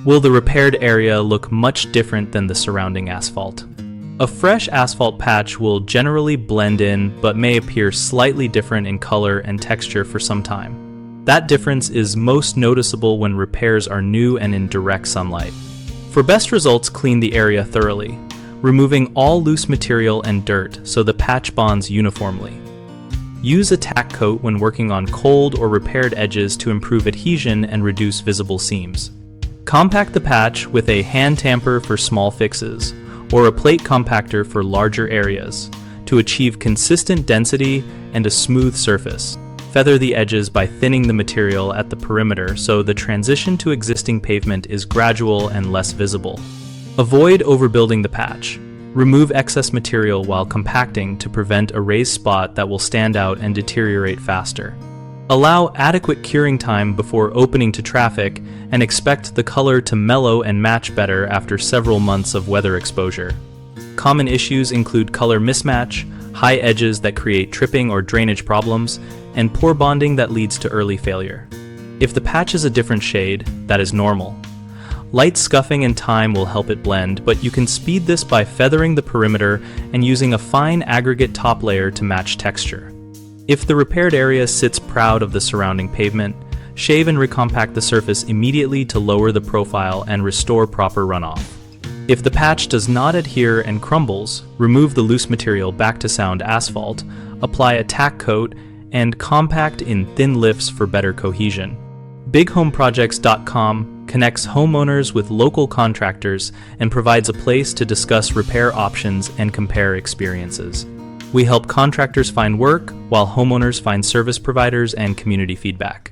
will the repaired area look much different than the surrounding asphalt. A fresh asphalt patch will generally blend in but may appear slightly different in color and texture for some time. That difference is most noticeable when repairs are new and in direct sunlight. For best results, clean the area thoroughly, removing all loose material and dirt so the patch bonds uniformly. Use a tack coat when working on cold or repaired edges to improve adhesion and reduce visible seams. Compact the patch with a hand tamper for small fixes, or a plate compactor for larger areas, to achieve consistent density and a smooth surface. Feather the edges by thinning the material at the perimeter so the transition to existing pavement is gradual and less visible. Avoid overbuilding the patch. Remove excess material while compacting to prevent a raised spot that will stand out and deteriorate faster. Allow adequate curing time before opening to traffic and expect the color to mellow and match better after several months of weather exposure. Common issues include color mismatch, high edges that create tripping or drainage problems, and poor bonding that leads to early failure. If the patch is a different shade, that is normal. Light scuffing and time will help it blend, but you can speed this by feathering the perimeter and using a fine aggregate top layer to match texture. If the repaired area sits proud of the surrounding pavement, shave and recompact the surface immediately to lower the profile and restore proper runoff. If the patch does not adhere and crumbles, remove the loose material back to sound asphalt, apply a tack coat, and compact in thin lifts for better cohesion. BigHomeProjects.com connects homeowners with local contractors and provides a place to discuss repair options and compare experiences. We help contractors find work, while homeowners find service providers and community feedback.